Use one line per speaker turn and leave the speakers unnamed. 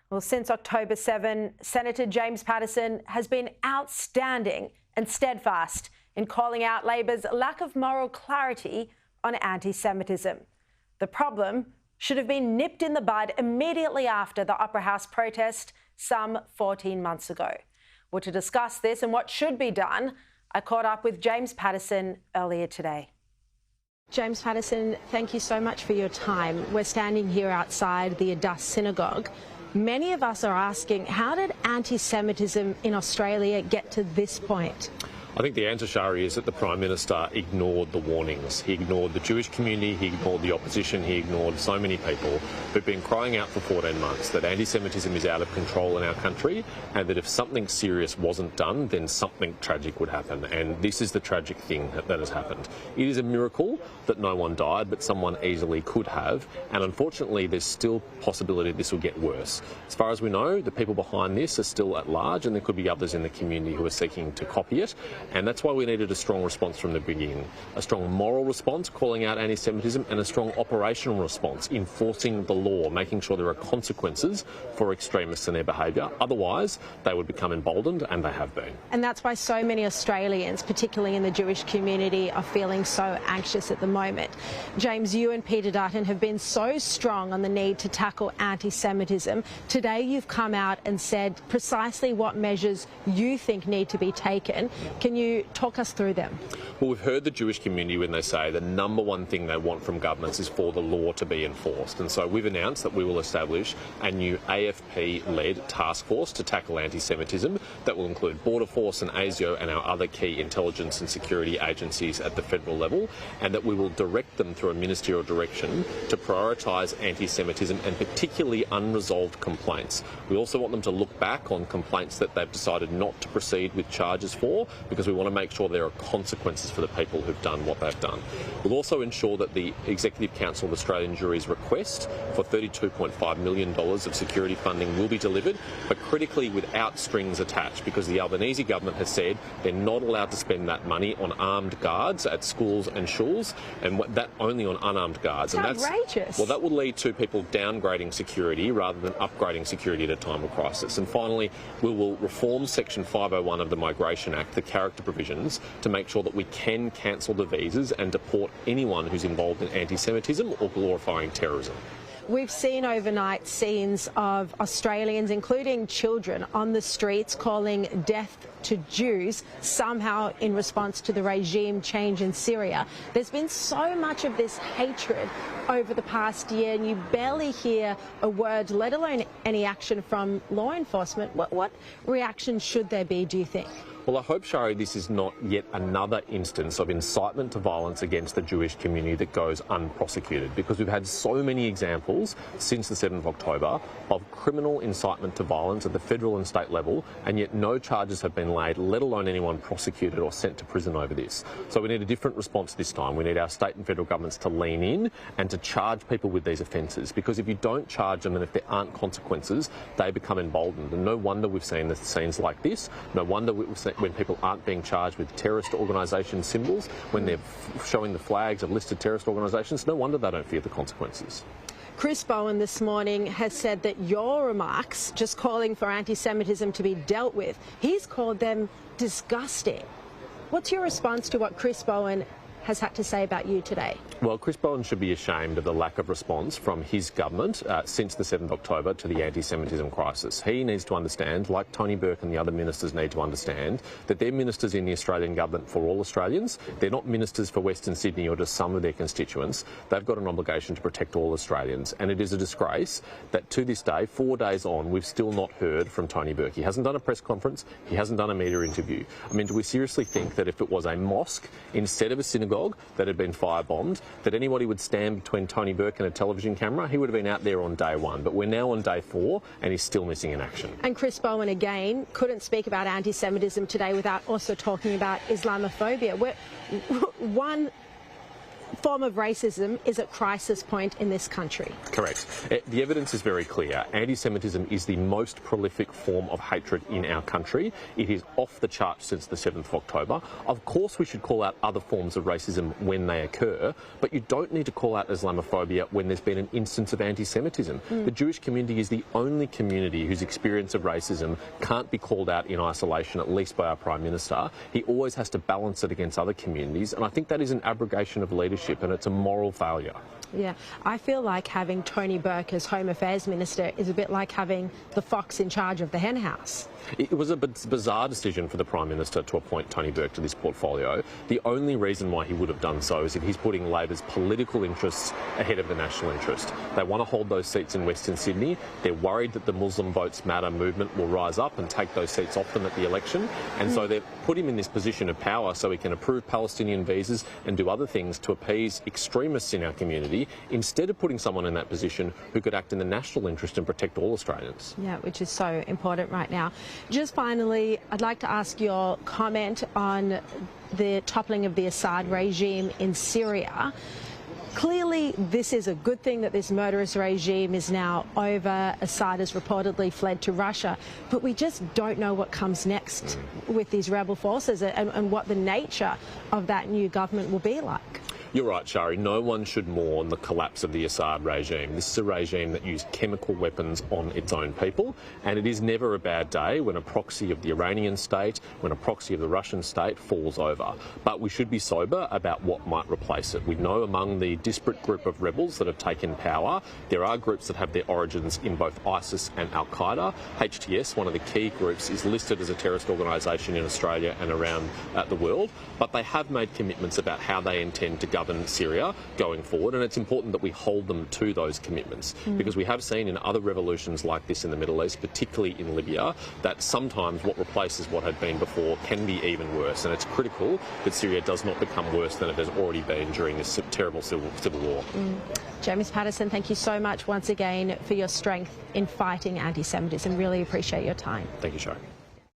Well, since October 7, Senator James Paterson has been outstanding and steadfast in calling out Labor's lack of moral clarity on anti-Semitism. The problem should have been nipped in the bud immediately after the Upper House protest some 14 months ago. Well, to discuss this and what should be done, I caught up with James Paterson earlier today. James Paterson, thank you so much for your time. We're standing here outside the synagogue. Many of us are asking, how did anti-Semitism in Australia get to this point?
I think the answer, Sharri, is that the Prime Minister ignored the warnings. He ignored the Jewish community, he ignored the opposition, he ignored so many people who've been crying out for 14 months that anti-Semitism is out of control in our country and that if something serious wasn't done, then something tragic would happen. And this is the tragic thing that has happened. It is a miracle that no one died, but someone easily could have. And unfortunately, there's still possibility this will get worse. As far as we know, the people behind this are still at large and there could be others in the community who are seeking to copy it. And that's why we needed a strong response from the beginning. A strong moral response, calling out anti-Semitism, and a strong operational response, enforcing the law, making sure there are consequences for extremists and their behaviour. Otherwise, they would become emboldened, and they have been.
And that's why so many Australians, particularly in the Jewish community, are feeling so anxious at the moment. James, you and Peter Dutton have been so strong on the need to tackle anti-Semitism. Today you've come out and said precisely what measures you think need to be taken. Can you talk us through them?
Well, we've heard the Jewish community when they say the number one thing they want from governments is for the law to be enforced. And so we've announced that we will establish a new AFP-led task force to tackle anti-Semitism that will include Border Force and ASIO and our other key intelligence and security agencies at the federal level, and that we will direct them through a ministerial direction to prioritise anti-Semitism and particularly unresolved complaints. We also want them to look back on complaints that they've decided not to proceed with charges for, because we want to make sure there are consequences for the people who've done what they've done. We'll also ensure that the Executive Council of Australian Juries request for $32.5 million of security funding will be delivered, but critically without strings attached, because the Albanese government has said they're not allowed to spend that money on armed guards at schools and shuls, and that only on unarmed guards.
That's outrageous.
Well, that will lead to people downgrading security rather than upgrading security at a time of crisis. And finally, we will reform Section 501 of the Migration Act, the character provisions, to make sure that we can cancel the visas and deport anyone who's involved in anti-Semitism or glorifying terrorism.
We've seen overnight scenes of Australians, including children, on the streets calling death to Jews, somehow in response to the regime change in Syria. There's been so much of this hatred over the past year, and you barely hear a word, let alone any action from law enforcement. What reaction should there be, do you think?
Well, I hope, Sharri, this is not yet another instance of incitement to violence against the Jewish community that goes unprosecuted, because we've had so many examples since the 7th of October of criminal incitement to violence at the federal and state level, and yet no charges have been laid, let alone anyone prosecuted or sent to prison over this. So we need a different response this time. We need our state and federal governments to lean in and to charge people with these offences, because if you don't charge them and if there aren't consequences, they become emboldened. And no wonder we've seen the scenes like this. No wonder when people aren't being charged with terrorist organisation symbols, when they're showing the flags of listed terrorist organisations, no wonder they don't fear the consequences.
Chris Bowen this morning has said that your remarks, just calling for anti-Semitism to be dealt with, he's called them disgusting. What's your response to what Chris Bowen has had to say about you today?
Well, Chris Bowen should be ashamed of the lack of response from his government since the 7th of October to the anti-Semitism crisis. He needs to understand, like Tony Burke and the other ministers need to understand, that they're ministers in the Australian government for all Australians. They're not ministers for Western Sydney or just some of their constituents. They've got an obligation to protect all Australians. And it is a disgrace that to this day, 4 days on, we've still not heard from Tony Burke. He hasn't done a press conference. He hasn't done a media interview. I mean, do we seriously think that if it was a mosque instead of a synagogue that had been firebombed, that anybody would stand between Tony Burke and a television camera? He would have been out there on day 1, but we're now on day 4 and he's still missing in action.
And Chris Bowen, again, couldn't speak about anti-Semitism today without also talking about Islamophobia. form of racism is at crisis point in this country.
Correct. The evidence is very clear. Anti-Semitism is the most prolific form of hatred in our country. It is off the charts since the 7th of October. Of course, we should call out other forms of racism when they occur, but you don't need to call out Islamophobia when there's been an instance of anti-Semitism. The Jewish community is the only community whose experience of racism can't be called out in isolation, at least by our Prime Minister. He always has to balance it against other communities, and I think that is an abrogation of leadership, and it's a moral failure.
Yeah, I feel like having Tony Burke as Home Affairs Minister is a bit like having the fox in charge of the hen house.
It was a bizarre decision for the Prime Minister to appoint Tony Burke to this portfolio. The only reason why he would have done so is if he's putting Labor's political interests ahead of the national interest. They want to hold those seats in Western Sydney. They're worried that the Muslim Votes Matter movement will rise up and take those seats off them at the election. And so they've put him in this position of power so he can approve Palestinian visas and do other things to appease extremists in our community, instead of putting someone in that position who could act in the national interest and protect all Australians.
Yeah, which is so important right now. Just finally, I'd like to ask your comment on the toppling of the Assad regime in Syria. Clearly, this is a good thing that this murderous regime is now over. Assad has reportedly fled to Russia, but we just don't know what comes next with these rebel forces and what the nature of that new government will be like.
You're right, Sharri. No one should mourn the collapse of the Assad regime. This is a regime that used chemical weapons on its own people, and it is never a bad day when a proxy of the Iranian state, when a proxy of the Russian state falls over. But we should be sober about what might replace it. We know among the disparate group of rebels that have taken power, there are groups that have their origins in both ISIS and Al-Qaeda. HTS, one of the key groups, is listed as a terrorist organisation in Australia and around the world, but they have made commitments about how they intend to govern Syria going forward, and it's important that we hold them to those commitments, because we have seen in other revolutions like this in the Middle East, particularly in Libya, that sometimes what replaces what had been before can be even worse, and it's critical that Syria does not become worse than it has already been during this terrible civil war.
James Paterson, thank you so much once again for your strength in fighting anti-Semitism. Really appreciate your time.
Thank you, Sharri.